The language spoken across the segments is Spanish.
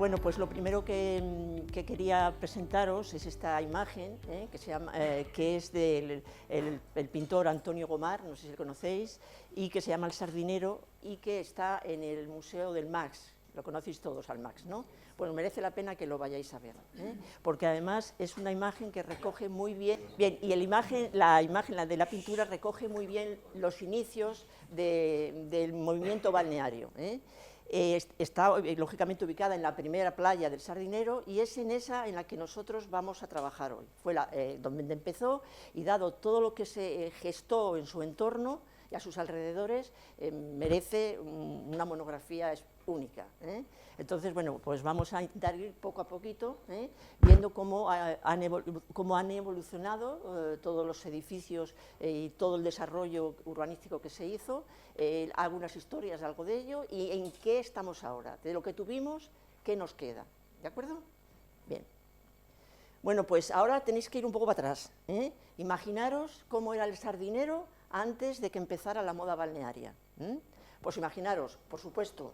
Bueno, pues lo primero que quería presentaros es esta imagen, que es del el pintor Antonio Gomar, no sé si lo conocéis, y que se llama El Sardinero, y que está en el Museo del Max. Lo conocéis todos al Max, ¿no? Pues merece la pena que lo vayáis a ver, porque además es una imagen que recoge muy bien, y la imagen de la pintura recoge muy bien los inicios del movimiento balneario. Está lógicamente ubicada en la primera playa del Sardinero y es en esa en la que nosotros vamos a trabajar hoy. Fue donde empezó, y dado todo lo que se gestó en su entorno y a sus alrededores, merece una monografía única. Entonces, bueno, pues vamos a intentar ir poco a poquito, viendo cómo han evolucionado todos los edificios y todo el desarrollo urbanístico que se hizo, algunas historias, algo de ello, y en qué estamos ahora, de lo que tuvimos, qué nos queda. ¿De acuerdo? Bien. Bueno, pues ahora tenéis que ir un poco para atrás. Imaginaros cómo era el Sardinero antes de que empezara la moda balnearia. Pues imaginaros, por supuesto,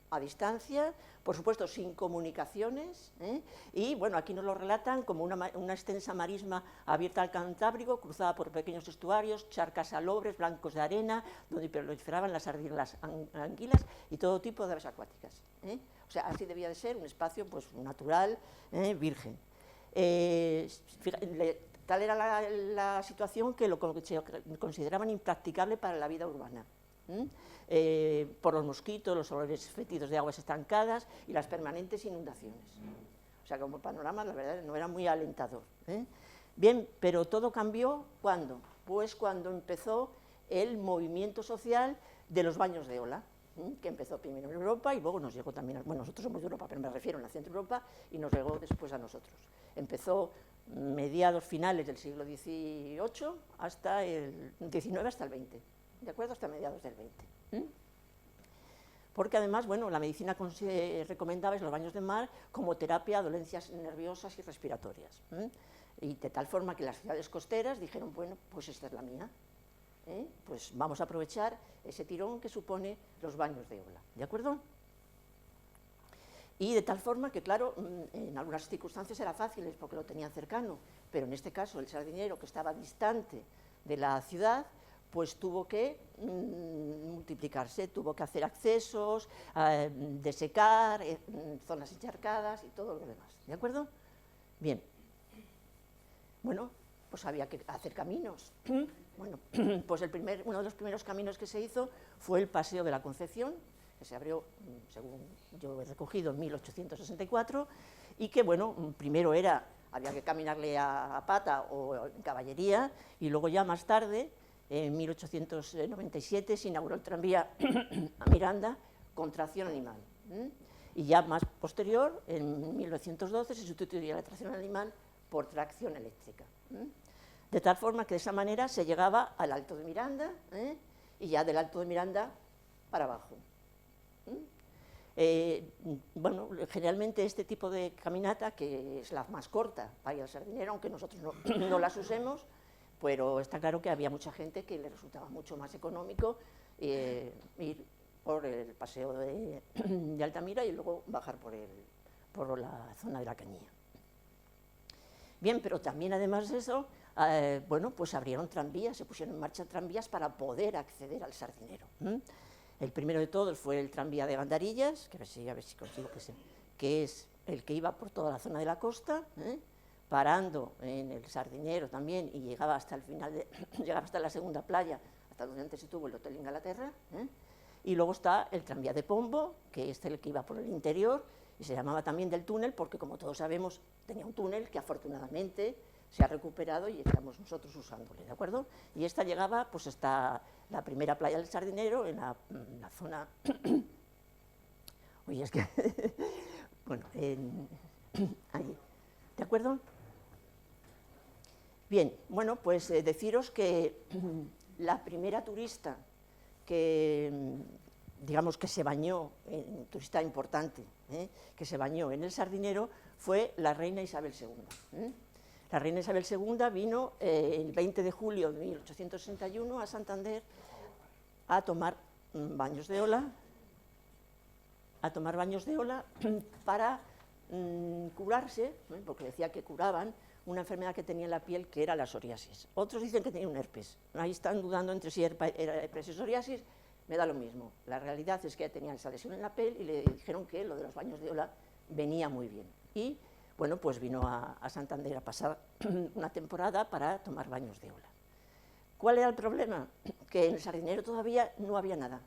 a distancia, por supuesto sin comunicaciones, y bueno, aquí nos lo relatan como una extensa marisma abierta al Cantábrico, cruzada por pequeños estuarios, charcas salobres, blancos de arena, donde proliferaban las anguilas y todo tipo de aves acuáticas. O sea, así debía de ser un espacio pues, natural, virgen. Tal era la situación que lo consideraban impracticable para la vida urbana. Por los mosquitos, los olores fétidos de aguas estancadas y las permanentes inundaciones. O sea, como panorama, la verdad, no era muy alentador. Bien, pero todo cambió, ¿cuándo? Pues cuando empezó el movimiento social de los baños de ola, que empezó primero en Europa y luego nos llegó también, bueno, nosotros somos de Europa, pero me refiero a la Centro Europa, y nos llegó después a nosotros. Empezó mediados finales del siglo XVIII hasta el XIX, hasta el XX. ¿De acuerdo? Hasta mediados del 20. Porque además, bueno, la medicina recomendaba los baños de mar como terapia a dolencias nerviosas y respiratorias. Y de tal forma que las ciudades costeras dijeron, bueno, pues esta es la mía. Pues vamos a aprovechar ese tirón que supone los baños de ola. ¿De acuerdo? Y de tal forma que, claro, en algunas circunstancias era fácil porque lo tenían cercano, pero en este caso el Sardinero, que estaba distante de la ciudad, pues tuvo que multiplicarse, tuvo que hacer accesos, desecar, zonas encharcadas y todo lo demás. ¿De acuerdo? Bien. Bueno, pues había que hacer caminos. Bueno, pues uno de los primeros caminos que se hizo fue el Paseo de la Concepción, que se abrió, según yo he recogido, en 1864, y que, bueno, primero había que caminarle a pata o en caballería, y luego ya más tarde, en 1897, se inauguró el tranvía a Miranda con tracción animal. Y ya más posterior, en 1912, se sustituyó la tracción animal por tracción eléctrica. De tal forma que de esa manera se llegaba al Alto de Miranda, y ya del Alto de Miranda para abajo. Bueno, generalmente este tipo de caminata, que es la más corta para ir al Sardinero, aunque nosotros no las usemos, pero está claro que había mucha gente que le resultaba mucho más económico ir por el paseo de Altamira y luego bajar por la zona de la Cañía. Bien, pero también además de eso, bueno, pues abrieron tranvías, se pusieron en marcha tranvías para poder acceder al Sardinero. El primero de todos fue el tranvía de Bandarillas, que a ver si consigo que es el que iba por toda la zona de la costa, parando en el Sardinero también, y llegaba hasta el final, llegaba hasta la segunda playa, hasta donde antes se tuvo el Hotel Inglaterra. Y luego está el tranvía de Pombo, que es el que iba por el interior, y se llamaba también del túnel, porque como todos sabemos, tenía un túnel que afortunadamente se ha recuperado y estamos nosotros usándole, ¿de acuerdo? Y esta llegaba pues hasta la primera playa del Sardinero, en la zona... Oye, es que... bueno, ahí, ¿de acuerdo? Bien, bueno, pues deciros que la primera turista que, digamos, que se bañó, turista importante, que se bañó en el Sardinero, fue la reina Isabel II. La reina Isabel II vino el 20 de julio de 1861 a Santander a tomar baños de ola. a tomar baños de ola para curarse, porque decía que curaban una enfermedad que tenía en la piel, que era la psoriasis. Otros dicen que tenía un herpes. Ahí están dudando entre si era herpes y psoriasis, me da lo mismo. La realidad es que tenía esa lesión en la piel y le dijeron que lo de los baños de ola venía muy bien. Y, bueno, pues vino a Santander a pasar una temporada para tomar baños de ola. ¿Cuál era el problema? Que en el Sardinero todavía no había nada.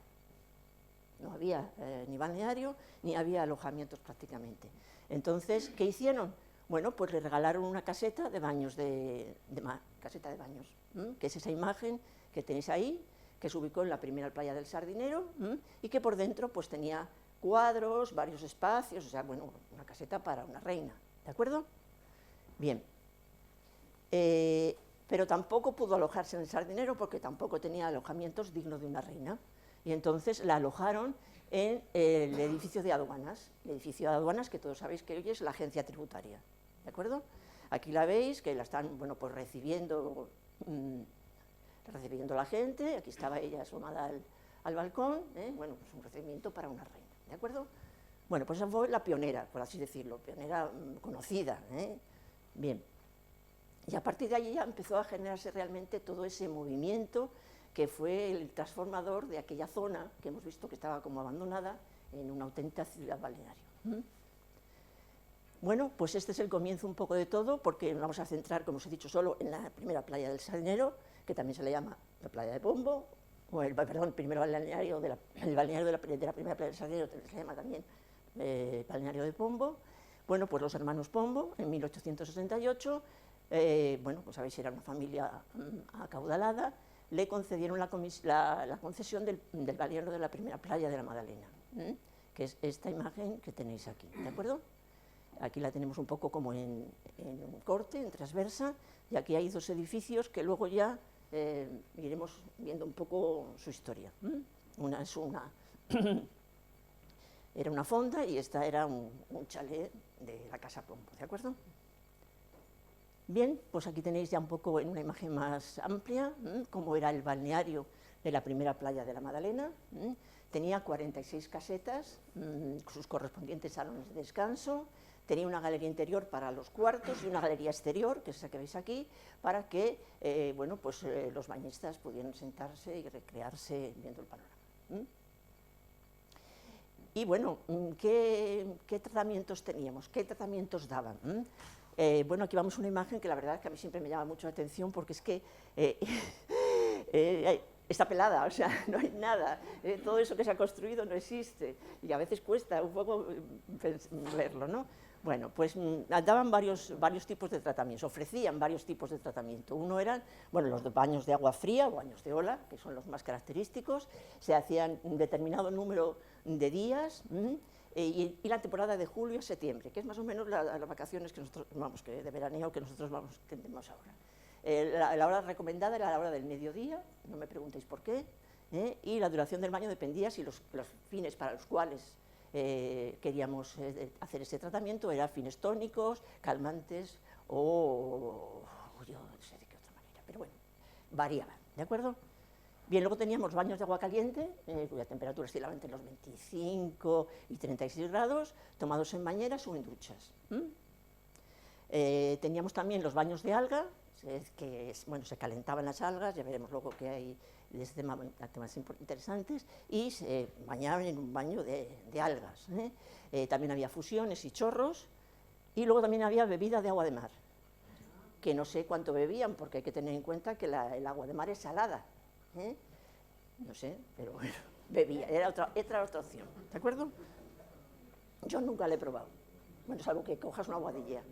No había ni balneario, ni había alojamientos prácticamente. Entonces, ¿qué hicieron? Bueno, pues le regalaron una caseta de baños, caseta de baños, que es esa imagen que tenéis ahí, que se ubicó en la primera playa del Sardinero, y que por dentro pues tenía cuadros, varios espacios, o sea, bueno, una caseta para una reina, ¿de acuerdo? Bien. Pero tampoco pudo alojarse en el Sardinero porque tampoco tenía alojamientos dignos de una reina. Y entonces la alojaron en el edificio de aduanas. El edificio de aduanas, que todos sabéis que hoy es la agencia tributaria, ¿de acuerdo? Aquí la veis, que la están, bueno, pues recibiendo la gente. Aquí estaba ella asomada al balcón, bueno, pues un recibimiento para una reina, ¿de acuerdo? Bueno, pues esa fue la pionera, por así decirlo, pionera conocida, Bien. Y a partir de allí ya empezó a generarse realmente todo ese movimiento que fue el transformador de aquella zona que hemos visto que estaba como abandonada en una auténtica ciudad balneario. Bueno, pues este es el comienzo un poco de todo, porque nos vamos a centrar, como os he dicho, solo en la primera playa del Sardinero, que también se le llama la playa de Pombo, o el primer balneario el balneario de la primera playa del Sardinero se llama también balneario de Pombo. Bueno, pues los hermanos Pombo, en 1868, bueno, pues sabéis, era una familia acaudalada, le concedieron la concesión del balneario de la primera playa de la Magdalena, que es esta imagen que tenéis aquí, ¿de acuerdo? Aquí la tenemos un poco como en corte, en transversa, y aquí hay dos edificios que luego ya iremos viendo un poco su historia. Una es era una fonda y esta era un chalet de la Casa Pombo, ¿de acuerdo? Bien, pues aquí tenéis ya un poco en una imagen más amplia cómo era el balneario de la primera playa de la Magdalena. Tenía 46 casetas, sus correspondientes salones de descanso, tenía una galería interior para los cuartos y una galería exterior, que es esa que veis aquí, para que bueno, pues, los bañistas pudieran sentarse y recrearse viendo el panorama. Y bueno, ¿qué tratamientos teníamos? ¿Qué tratamientos daban? Bueno, aquí vamos a una imagen que la verdad es que a mí siempre me llama mucho la atención porque es que está pelada, o sea, no hay nada, todo eso que se ha construido no existe y a veces cuesta un poco verlo, ¿no? Bueno, pues daban varios tipos de tratamientos, ofrecían varios tipos de tratamiento. Uno eran, bueno, los baños de agua fría o baños de ola, que son los más característicos, se hacían un determinado número de días, y la temporada de julio a septiembre, que es más o menos las vacaciones que nosotros, vamos, que de veraneo que nosotros tendemos ahora. La hora recomendada era la hora del mediodía, no me preguntéis por qué, y la duración del baño dependía si los fines para los cuales queríamos hacer ese tratamiento eran fines tónicos, calmantes o yo no sé de qué otra manera, pero bueno, variaban, ¿de acuerdo? Bien, luego teníamos baños de agua caliente, cuya temperatura oscilaba entre los 25 y 36 grados, tomados en bañeras o en duchas. Teníamos también los baños de alga, que bueno, se calentaban las algas, ya veremos luego que hay temas interesantes, y se bañaban en un baño de algas. También había fusiones y chorros, y luego también había bebida de agua de mar, que no sé cuánto bebían, porque hay que tener en cuenta que el agua de mar es salada. No sé, pero bueno, bebía, era otra opción, ¿de acuerdo? Yo nunca la he probado, bueno, salvo que cojas una aguadilla.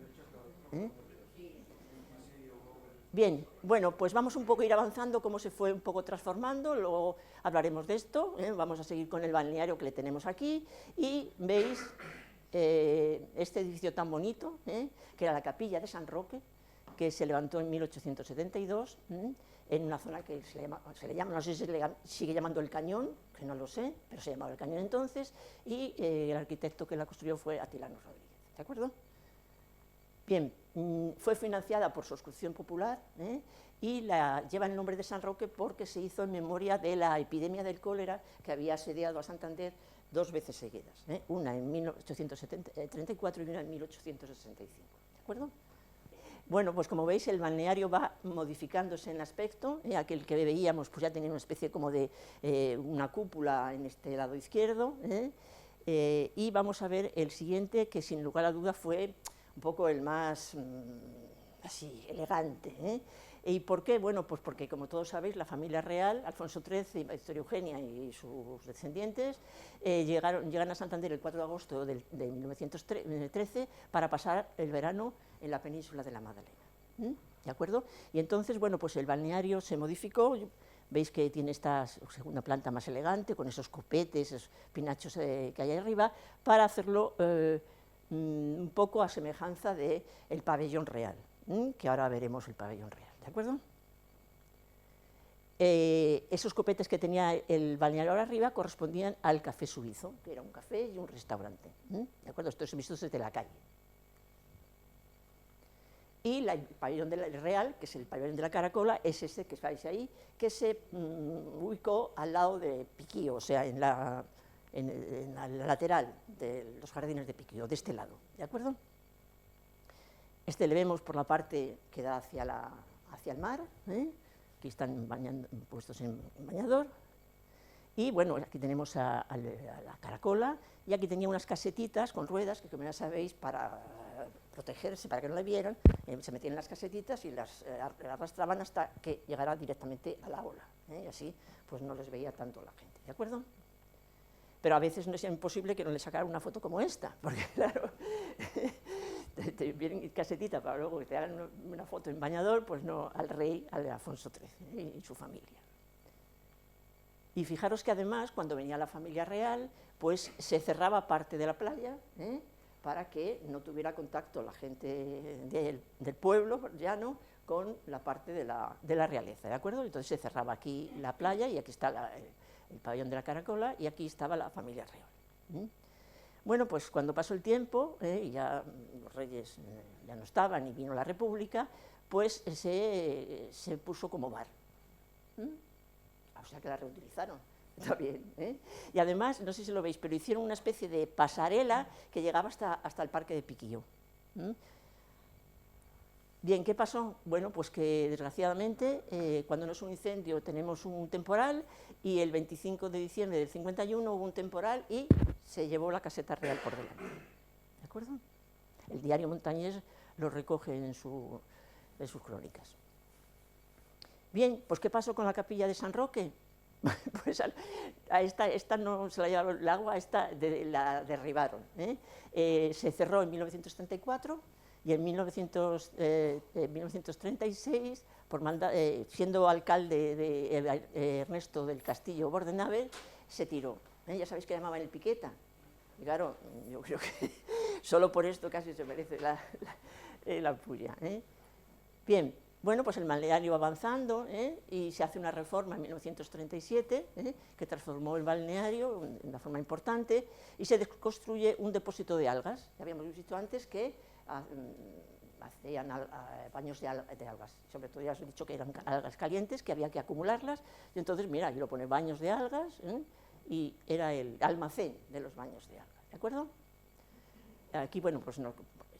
Bien, bueno, pues vamos un poco a ir avanzando cómo se fue un poco transformando, luego hablaremos de esto, vamos a seguir con el balneario que le tenemos aquí, y veis este edificio tan bonito, que era la capilla de San Roque, que se levantó en 1872, en una zona que se le llama, no sé si se sigue llamando el Cañón, que no lo sé, pero se llamaba el Cañón entonces, y el arquitecto que la construyó fue Atilano Rodríguez, ¿de acuerdo? Bien, fue financiada por suscripción popular, y lleva el nombre de San Roque porque se hizo en memoria de la epidemia del cólera que había asediado a Santander 2 veces seguidas, una en 1834 y una en 1865, ¿de acuerdo? Bueno, pues como veis, el balneario va modificándose en aspecto, aquel que veíamos pues ya tenía una especie como de una cúpula en este lado izquierdo, y vamos a ver el siguiente, que sin lugar a duda fue un poco el más así elegante. ¿Y por qué? Bueno, pues porque, como todos sabéis, la familia real, Alfonso XIII, Victoria Eugenia y sus descendientes, llegan a Santander el 4 de agosto de 1913 para pasar el verano en la península de la Magdalena. ¿De acuerdo? Y entonces, bueno, pues el balneario se modificó. Veis que tiene esta segunda planta más elegante, con esos copetes, esos pinachos que hay arriba, para hacerlo un poco a semejanza del pabellón real, que ahora veremos el pabellón real, ¿de acuerdo? Esos copetes que tenía el balneario arriba correspondían al Café Suizo, que era un café y un restaurante, ¿de acuerdo? Esto es visto desde la calle. Y el pabellón real, que es el pabellón de la Caracola, es ese que veis ahí, que se ubicó al lado de Piquío, o sea, en la lateral de los jardines de Piquío, de este lado, ¿de acuerdo? Este le vemos por la parte que da hacia el mar, aquí están puestos en bañador, y bueno, aquí tenemos a la Caracola, y aquí tenía unas casetitas con ruedas, que como ya sabéis, para protegerse, para que no la vieran, se metían en las casetitas y las arrastraban hasta que llegara directamente a la ola, y así pues no les veía tanto la gente, ¿de acuerdo? Pero a veces no es imposible que no le sacaran una foto como esta, porque claro, te vienen casetita para luego que te hagan una foto en bañador, pues no al rey, al Alfonso XIII y su familia. Y fijaros que además, cuando venía la familia real, pues se cerraba parte de la playa, para que no tuviera contacto la gente del pueblo llano con la parte de la realeza, ¿de acuerdo? Entonces se cerraba aquí la playa y aquí está el pabellón de la Caracola y aquí estaba la familia real. Bueno, pues cuando pasó el tiempo, y ya los reyes ya no estaban y vino la República, pues se puso como bar. O sea que la reutilizaron. Está bien, Y además, no sé si lo veis, pero hicieron una especie de pasarela que llegaba hasta el parque de Piquío. Bien, ¿qué pasó? Bueno, pues que desgraciadamente, cuando no es un incendio, tenemos un temporal, y el 25 de diciembre del 51 hubo un temporal y se llevó la caseta real por delante. ¿De acuerdo? El diario Montañés lo recoge en sus crónicas. Bien, pues ¿qué pasó con la capilla de San Roque? Pues a esta no se la llevaron el agua, a esta la derribaron. Se cerró en 1934 y en 1936, siendo alcalde de Ernesto del Castillo Bordenave, se tiró. Ya sabéis que llamaban el Piqueta. Y claro, yo creo que solo por esto casi se merece la puya. Bien. Bueno, pues el balneario va avanzando, y se hace una reforma en 1937, que transformó el balneario de una forma importante, y se construye un depósito de algas. Ya habíamos visto antes que hacían baños de algas, sobre todo ya os he dicho que eran algas calientes, que había que acumularlas, y entonces, mira, yo lo pone baños de algas, y era el almacén de los baños de algas, ¿de acuerdo? Aquí, bueno, pues no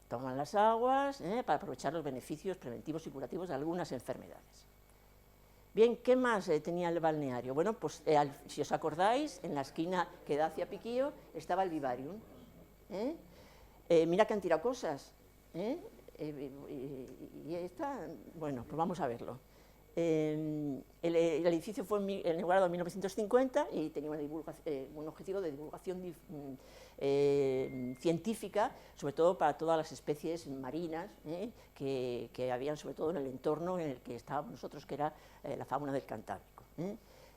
toman las aguas para aprovechar los beneficios preventivos y curativos de algunas enfermedades. Bien, ¿qué más tenía el balneario? Bueno, pues si os acordáis, en la esquina que da hacia Piquío estaba el vivarium. Mira que han tirado cosas. Y está, bueno, pues vamos a verlo. El edificio fue inaugurado en 1950 y tenía un objetivo de divulgación científica, sobre todo para todas las especies marinas que habían, sobre todo en el entorno en el que estábamos nosotros, que era la fauna del Cantábrico.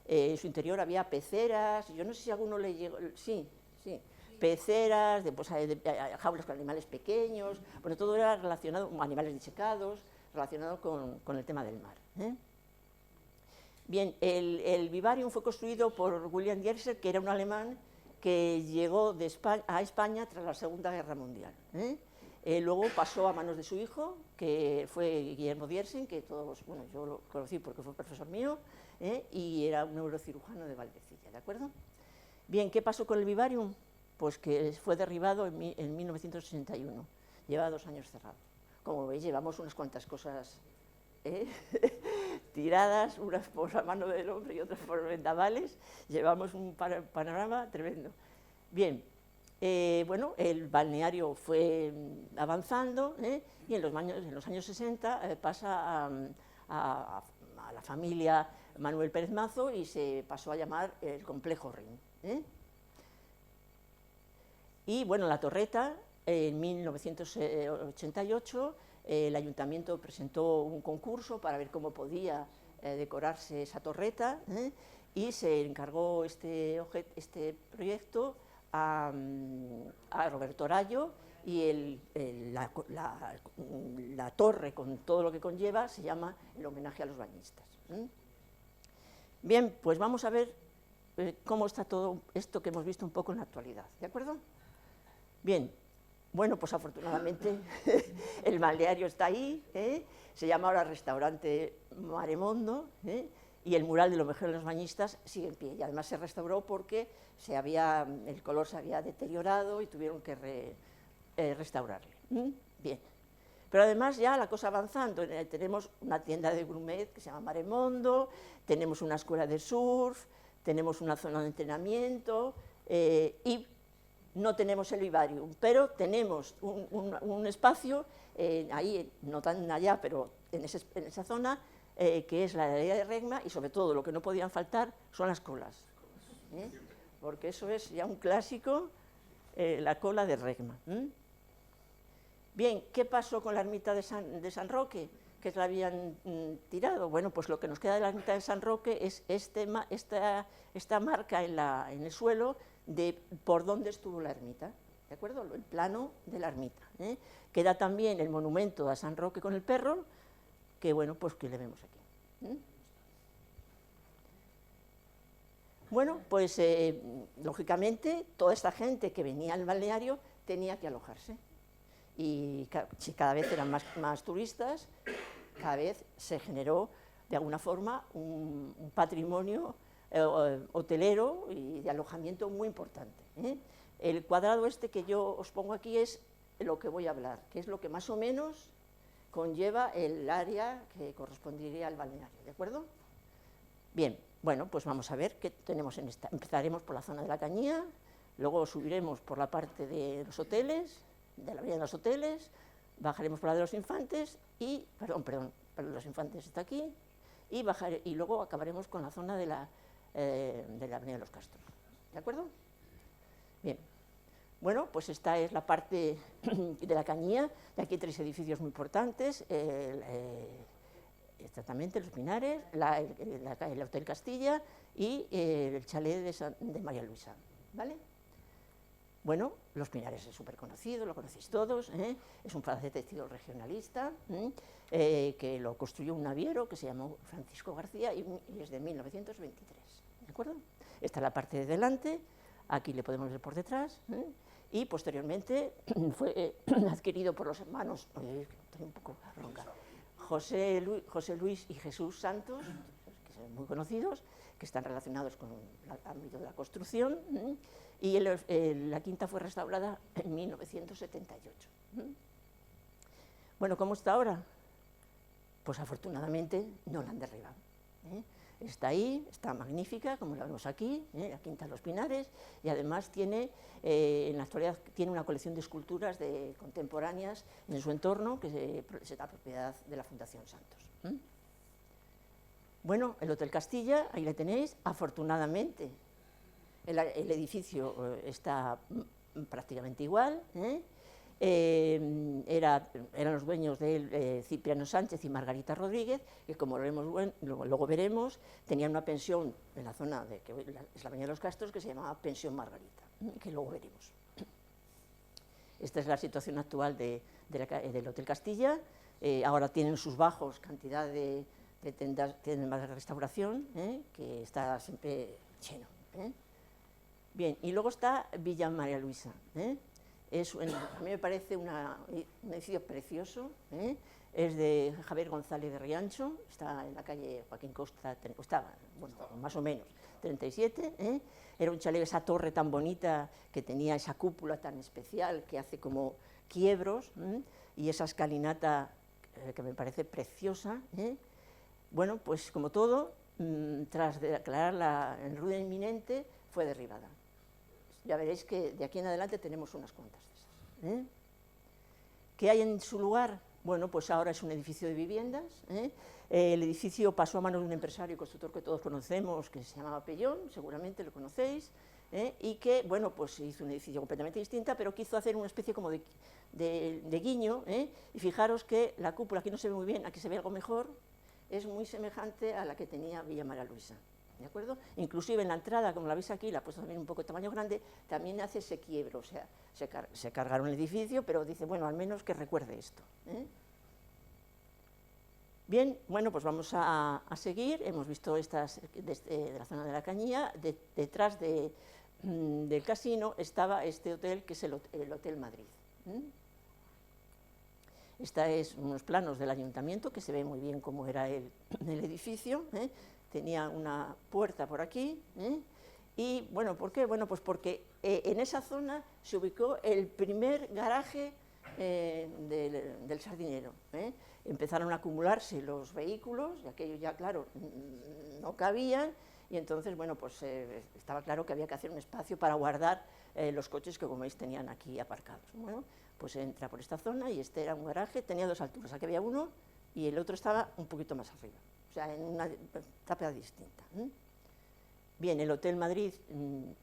En su interior había peceras, yo no sé si alguno le llegó, sí, peceras, jaulas con animales pequeños, bueno, todo era relacionado, animales disecados, relacionado con el tema del mar. Bien, el vivarium fue construido por William Dierser, que era un alemán que llegó a España tras la Segunda Guerra Mundial. Luego pasó a manos de su hijo, que fue Guillermo Diersen, que todos, bueno, yo lo conocí porque fue profesor mío, y era un neurocirujano de Valdecilla, ¿de acuerdo? Bien, ¿qué pasó con el vivarium? Pues que fue derribado en 1961, lleva 2 años cerrado. Como veis, llevamos unas cuantas cosas tiradas, unas por la mano del hombre y otras por vendavales, llevamos un panorama tremendo. Bien, bueno, el balneario fue avanzando y en los años 60 pasa a la familia Manuel Pérez Mazo y se pasó a llamar el Complejo Rin. Y bueno, la torreta, en 1988, el ayuntamiento presentó un concurso para ver cómo podía decorarse esa torreta y se encargó este proyecto a Roberto Rayo y la torre con todo lo que conlleva se llama el homenaje a los bañistas. Bien, pues vamos a ver cómo está todo esto que hemos visto un poco en la actualidad, ¿de acuerdo? Bien, bueno, pues afortunadamente el balneario está ahí, se llama ahora Restaurante Maremondo, y el mural de lo mejor de los bañistas sigue en pie, y además se restauró porque el color se había deteriorado y tuvieron que restaurarle. Bien, pero además ya la cosa avanzando, tenemos una tienda de gourmet que se llama Maremondo, tenemos una escuela de surf, tenemos una zona de entrenamiento y no tenemos el vivarium, pero tenemos un espacio ahí, no tan allá, pero en esa zona, que es la galería de Regma, y sobre todo lo que no podían faltar son las colas, porque eso es ya un clásico, la cola de Regma. Bien, ¿qué pasó con la ermita de San Roque? Que la habían tirado. Bueno, pues lo que nos queda de la ermita de San Roque es esta marca en el suelo de por dónde estuvo la ermita, ¿de acuerdo? El plano de la ermita. Queda también el monumento a San Roque con el perro, que bueno, pues que le vemos aquí. Bueno, pues lógicamente toda esta gente que venía al balneario tenía que alojarse. Y si cada vez eran más turistas, cada vez se generó de alguna forma un patrimonio hotelero y de alojamiento muy importante. El cuadrado este que yo os pongo aquí es lo que voy a hablar, que es lo que más o menos conlleva el área que correspondería al balneario, ¿de acuerdo? Bien, bueno, pues vamos a ver qué tenemos en esta. Empezaremos por la zona de la Cañía, luego subiremos por la parte de los hoteles, de la avenida de los hoteles, bajaremos por la de los Infantes y, perdón, los Infantes está aquí, y luego acabaremos con la zona de la avenida de los Castros, ¿de acuerdo? Bien, bueno, pues esta es la parte de la Cañía, de aquí hay 3 edificios muy importantes, exactamente los Pinares, el Hotel Castilla y el chalet de María Luisa, ¿vale? Bueno, los Pinares es súper conocido, lo conocéis todos, es un palacete de estilo regionalista, que lo construyó un naviero que se llamó Francisco García y es de 1923, ¿de acuerdo? Esta es la parte de delante, aquí le podemos ver por detrás, y posteriormente fue adquirido por los hermanos, estoy un poco ronca, José Luis y Jesús Santos, que son muy conocidos, que están relacionados con el ámbito de la construcción, y la quinta fue restaurada en 1978. Bueno, ¿cómo está ahora? Pues afortunadamente no la han derribado. Está ahí, está magnífica, como la vemos aquí, la Quinta de los Pinares, y además tiene, en la actualidad, tiene una colección de esculturas contemporáneas en su entorno, que es la propiedad de la Fundación Santos. Bueno, el Hotel Castilla, ahí le tenéis, afortunadamente el edificio está prácticamente igual, eran los dueños de él Cipriano Sánchez y Margarita Rodríguez, que como luego veremos, tenían una pensión en la zona que es la Avenida de los Castros, que se llamaba Pensión Margarita, que luego veremos. Esta es la situación actual del Hotel Castilla. Ahora tienen sus bajos cantidad de tiendas de restauración, que está siempre lleno. Bien, y luego está Villa María Luisa. A mí me parece un edificio precioso, es de Javier González de Riancho, está en la calle Joaquín Costa, estaba, bueno, más o menos, 37, ¿eh? Era un chalet, esa torre tan bonita que tenía esa cúpula tan especial que hace como quiebros, ¿eh? Y esa escalinata que me parece preciosa, ¿eh? Bueno, pues como todo, tras declarar el ruido inminente, fue derribada. Ya veréis que de aquí en adelante tenemos unas cuantas de esas, ¿eh? ¿Qué hay en su lugar? Bueno, pues ahora es un edificio de viviendas, ¿eh? El edificio pasó a manos de un empresario y constructor que todos conocemos, que se llamaba Pellón, seguramente lo conocéis, ¿eh? Y que, bueno, pues hizo un edificio completamente distinta, pero quiso hacer una especie como de guiño, ¿eh? Y fijaros que la cúpula, aquí no se ve muy bien, aquí se ve algo mejor, es muy semejante a la que tenía Villa María Luisa, ¿de acuerdo? Inclusive en la entrada, como la veis aquí, la ha puesto también un poco de tamaño grande, también hace ese quiebro, o sea, se cargaron el edificio, pero dice, bueno, al menos que recuerde esto, ¿eh? Bien, bueno, pues vamos a seguir. Hemos visto estas de la zona de la Cañía. Detrás del casino estaba este hotel, que es el Hotel Madrid. Esta es unos planos del ayuntamiento, que se ve muy bien cómo era el edificio, ¿eh? Tenía una puerta por aquí, ¿eh? Y, bueno, ¿por qué? Bueno, pues porque en esa zona se ubicó el primer garaje del Sardinero, ¿eh? Empezaron a acumularse los vehículos, y aquellos ya, claro, no cabían, y entonces, bueno, pues estaba claro que había que hacer un espacio para guardar los coches que, como veis, tenían aquí aparcados. Bueno, pues entra por esta zona, y este era un garaje, tenía dos alturas, aquí había uno, y el otro estaba un poquito más arriba, o sea, en una etapa distinta, ¿eh? Bien, el Hotel Madrid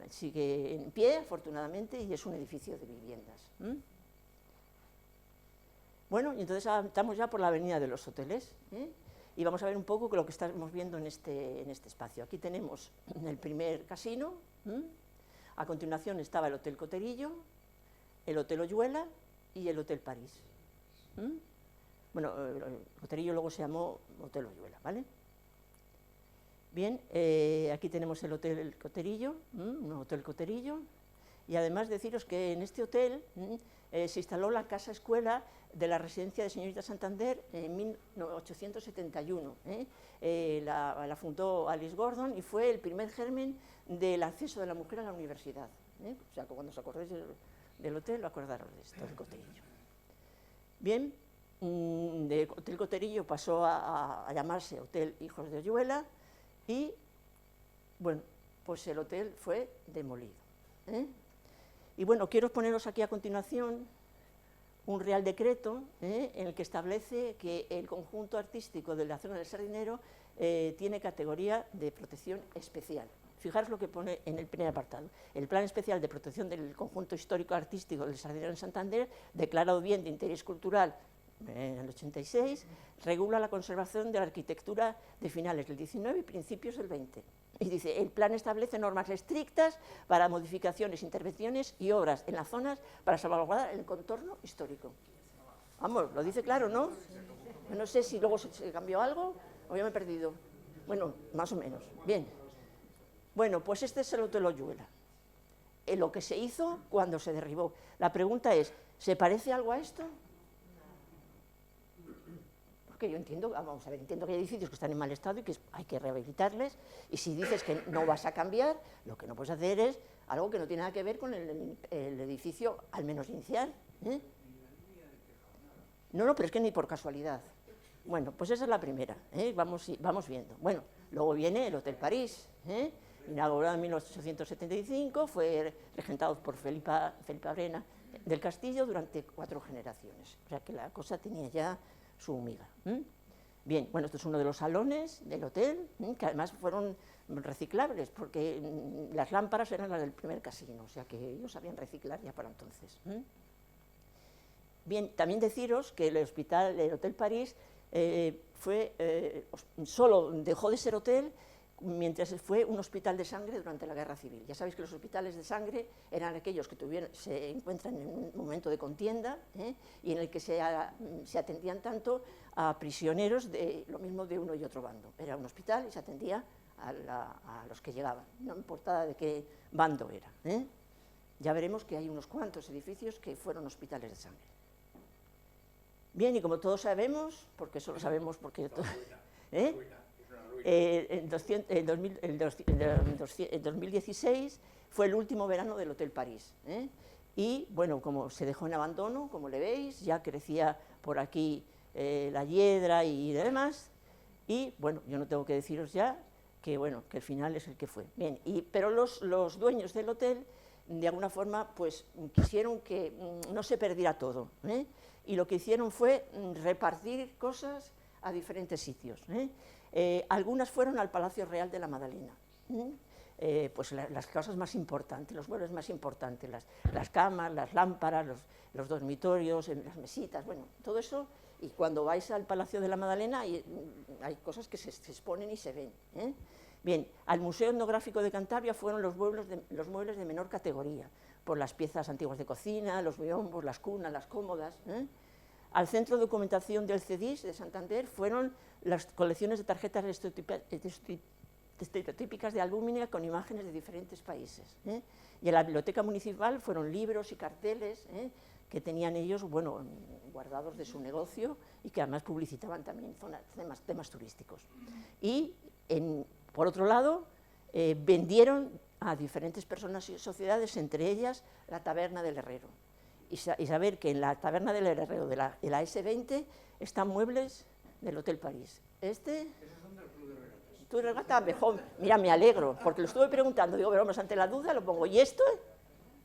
sigue en pie, afortunadamente, y es un edificio de viviendas, ¿eh? Bueno, y entonces estamos ya por la avenida de los hoteles, ¿eh? Y vamos a ver un poco lo que estamos viendo en este espacio. Aquí tenemos el primer casino, ¿eh? A continuación estaba el Hotel Coterillo, el Hotel Oyuela y el Hotel París, ¿eh? Bueno, el Coterillo luego se llamó Hotel Oyuela, ¿vale? Bien, aquí tenemos el Hotel Coterillo, un Hotel Coterillo, y además deciros que en este hotel se instaló la casa escuela de la residencia de señorita Santander en 1871. La fundó Alice Gordon y fue el primer germen del acceso de la mujer a la universidad, ¿eh? O sea, que cuando os acordéis del hotel, acordaros de esto, del Coterillo. Bien, de Hotel Coterillo pasó a llamarse Hotel Hijos de Oyuela y, bueno, pues el hotel fue demolido, ¿eh? Y bueno, quiero poneros aquí a continuación un real decreto, en el que establece que el conjunto artístico de la zona del Sardinero tiene categoría de protección especial. Fijaros lo que pone en el primer apartado. El Plan Especial de Protección del Conjunto Histórico Artístico del Sardinero en Santander, declarado bien de interés cultural en el 86, regula la conservación de la arquitectura de finales del 19 y principios del 20. Y dice, el plan establece normas estrictas para modificaciones, intervenciones y obras en las zonas para salvaguardar el contorno histórico. Vamos, lo dice claro, ¿no? No sé si luego se cambió algo o ya me he perdido. Bueno, más o menos. Bien. Bueno, pues este es el Hotel Oyuela. Lo que se hizo cuando se derribó. La pregunta es, ¿se parece algo a esto? Que yo entiendo, vamos a ver, entiendo que hay edificios que están en mal estado y que hay que rehabilitarles, y si dices que no vas a cambiar, lo que no puedes hacer es algo que no tiene nada que ver con el edificio, al menos inicial, ¿eh? No, pero es que ni por casualidad. Bueno, pues esa es la primera, ¿eh? Vamos viendo. Bueno, luego viene el Hotel París, ¿eh? Inaugurado en 1875, fue regentado por Felipe Abrena del Castillo durante 4 generaciones, o sea que la cosa tenía ya su miga. Bien, bueno, esto es uno de los salones del hotel, que además fueron reciclables, porque las lámparas eran las del primer casino, o sea que ellos sabían reciclar ya para entonces. Bien, también deciros que el Hotel París solo dejó de ser hotel mientras fue un hospital de sangre durante la Guerra Civil. Ya sabéis que los hospitales de sangre eran aquellos que se encuentran en un momento de contienda, y en el que se atendían tanto a prisioneros de lo mismo de uno y otro bando. Era un hospital y se atendía a los que llegaban, no importaba de qué bando era, ¿eh? Ya veremos que hay unos cuantos edificios que fueron hospitales de sangre. Bien, y como todos sabemos, porque eso lo sabemos porque... ¿eh? En 2016 fue el último verano del Hotel París, ¿eh? Y bueno, como se dejó en abandono, como le veis, ya crecía por aquí la hiedra y demás, y bueno, yo no tengo que deciros ya que bueno, que el final es el que fue. Bien, pero los dueños del hotel, de alguna forma, pues quisieron que no se perdiera todo, ¿eh? Y lo que hicieron fue repartir cosas a diferentes sitios, ¿eh? Algunas fueron al Palacio Real de la Magdalena, pues las cosas más importantes, los muebles más importantes, las camas, las lámparas, los dormitorios, las mesitas, bueno, todo eso. Y cuando vais al Palacio de la Magdalena hay cosas que se exponen y se ven, ¿eh? Bien, al Museo Etnográfico de Cantabria fueron los muebles de menor categoría, por las piezas antiguas de cocina, los biombos, las cunas, las cómodas, ¿eh? Al Centro de Documentación del CEDIS de Santander fueron las colecciones de tarjetas estereotípicas de albúmina con imágenes de diferentes países, ¿eh? Y en la Biblioteca Municipal fueron libros y carteles, ¿eh? Que tenían ellos, bueno, guardados de su negocio y que además publicitaban también temas turísticos. Y, por otro lado, vendieron a diferentes personas y sociedades, entre ellas la Taberna del Herrero. Y saber que en la Taberna del Herrero de la S20 están muebles del Hotel París. ¿Esos son del Club de Regatas? Club de Regatas, mejor, mira, me alegro, porque lo estuve preguntando, digo, pero vamos, ante la duda lo pongo, ¿y esto?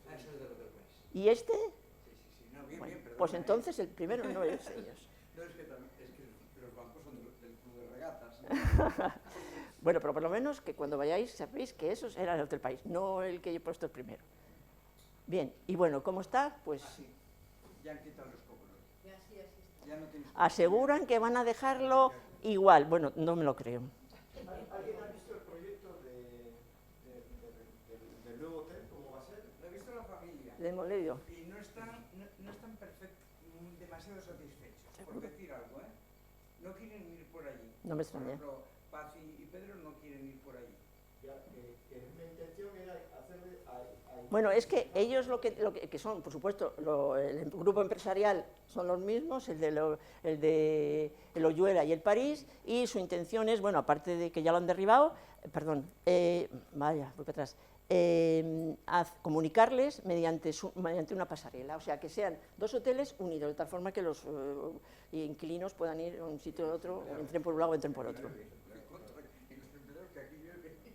Ah, eso es del Hotel París. ¿Y este? Sí, no, bien, Bueno, bien, perdón. pues entonces el primero no es ellos. No, es que los bancos son del Club de Regatas. Bueno, pero por lo menos que cuando vayáis sabéis que esos eran el Hotel París, no el que he puesto el primero. Bien, y bueno, ¿cómo está? Pues Así, ya han quitado los cópulos. Ya no tienes... aseguran que van a dejarlo igual. Bueno, no me lo creo. ¿Alguien ha visto el proyecto del nuevo hotel? ¿Cómo va a ser? Lo he visto la familia. Le hemos leído. Y no están demasiado satisfechos, por decir algo, ¿eh? No quieren ir por allí. No me extraña. Por ejemplo, Paz y Pedro no quieren ir por allí. Ya, mi intención era hacerle Bueno, es que ellos lo que son, por supuesto, el grupo empresarial son los mismos, el de el Oyuela y el París, y su intención es, bueno, aparte de que ya lo han derribado, vaya, voy para atrás, comunicarles mediante una pasarela, o sea, que sean dos hoteles unidos, de tal forma que los inquilinos puedan ir a un sitio o otro, o entren por un lado o entren por otro.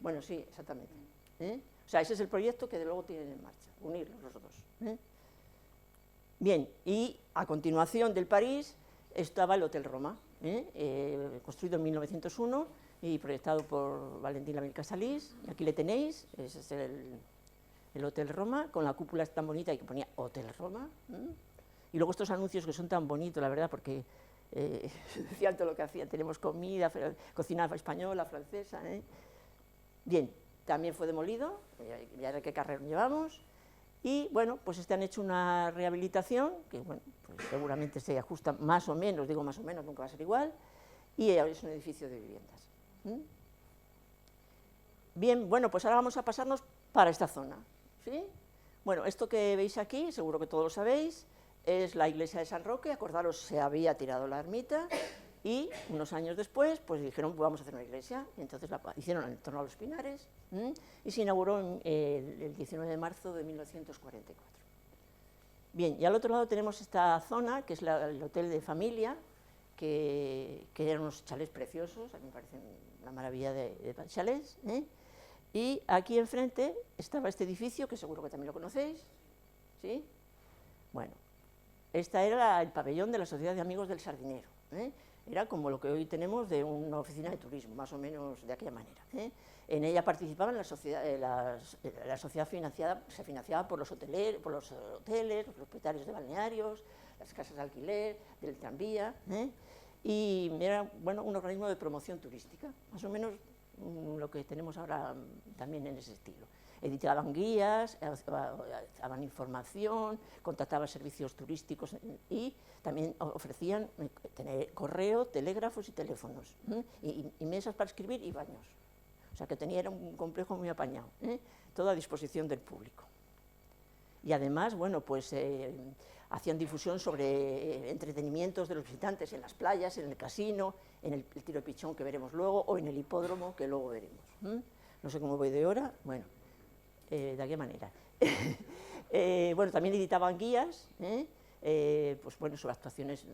Bueno, sí, exactamente, ¿eh? O sea, ese es el proyecto que de luego tienen en marcha, unirlos los dos, ¿eh? Bien, y a continuación del París estaba el Hotel Roma, construido en 1901 y proyectado por Valentín Lamil Casalís. Aquí le tenéis, ese es el Hotel Roma, con la cúpula tan bonita y que ponía Hotel Roma, ¿eh? Y luego estos anuncios que son tan bonitos, la verdad, porque decían todo lo que hacían, tenemos comida, cocina española, francesa, ¿eh? Bien, también fue demolido, ya de qué carrera llevamos, y bueno, pues han hecho una rehabilitación, que bueno, pues seguramente se ajusta más o menos, digo más o menos, nunca va a ser igual, y es un edificio de viviendas. Bien, bueno, pues ahora vamos a pasarnos para esta zona, ¿sí? Bueno, esto que veis aquí, seguro que todos lo sabéis, es la iglesia de San Roque. Acordaros, se había tirado la ermita, y unos años después, pues dijeron, pues vamos a hacer una iglesia, y entonces la hicieron en torno a los Pinares, y se inauguró el 19 de marzo de 1944. Bien, y al otro lado tenemos esta zona, que es el hotel de familia, que eran unos chalés preciosos, a mí me parecen una maravilla de chalés, ¿eh? Y aquí enfrente estaba este edificio, que seguro que también lo conocéis, ¿sí? Bueno, esta era el pabellón de la Sociedad de Amigos del Sardinero, ¿eh? Era como lo que hoy tenemos de una oficina de turismo, más o menos de aquella manera, ¿eh? En ella participaban la sociedad se financiaba por los hoteles, los propietarios de balnearios, las casas de alquiler, del tranvía, ¿eh? Y era, bueno, un organismo de promoción turística, más o menos lo que tenemos ahora también en ese estilo. Editaban guías, daban información, contrataban servicios turísticos y también ofrecían tener correo, telégrafos y teléfonos, y mesas para escribir y baños. O sea que era un complejo muy apañado, todo a disposición del público. Y además, bueno, pues hacían difusión sobre entretenimientos de los visitantes en las playas, en el casino, en el tiro de pichón que veremos luego, o en el hipódromo que luego veremos. No sé cómo voy de hora, bueno, de qué manera. Bueno, también editaban guías, pues bueno, sobre actuaciones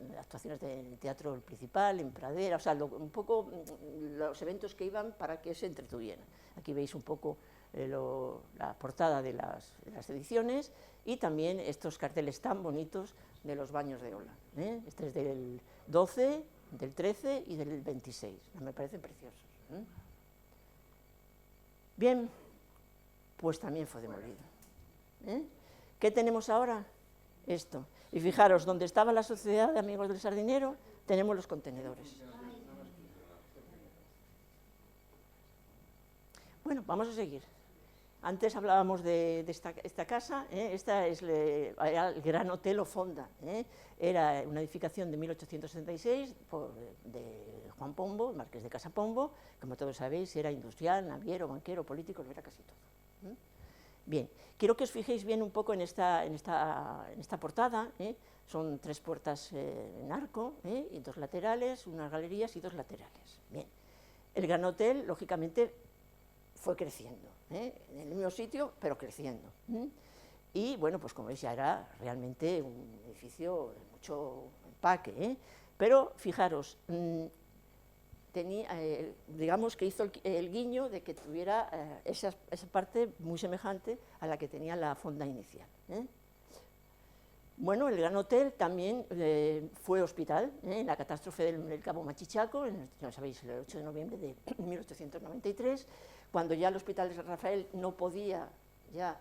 del teatro principal, en Pradera, o sea, un poco los eventos que iban para que se entretuvieran. Aquí veis un poco la portada de las ediciones y también estos carteles tan bonitos de los baños de ola. Este es del 12, del 13 y del 26, me parecen preciosos. Bien, pues también fue demolido. ¿Qué tenemos ahora? Esto. Y fijaros, donde estaba la Sociedad de Amigos del Sardinero, tenemos los contenedores. Bueno, vamos a seguir. Antes hablábamos de esta casa, esta era el Gran Hotel o Fonda, era una edificación de 1876 de Juan Pombo, el marqués de Casapombo, como todos sabéis, era industrial, naviero, banquero, político, lo era casi todo. Bien, quiero que os fijéis bien un poco en esta portada, son 3 puertas en arco, y 2 laterales, unas galerías y 2 laterales. Bien, el Gran Hotel, lógicamente, fue creciendo, en el mismo sitio, pero creciendo. Y bueno, pues como veis, ya era realmente un edificio de mucho empaque, pero fijaros, digamos que hizo el guiño de que tuviera esa parte muy semejante a la que tenía la fonda inicial. Bueno, el Gran Hotel también fue hospital, en la catástrofe del Cabo Machichaco, ya sabéis, el 8 de noviembre de 1893, cuando ya el Hospital de San Rafael no podía ya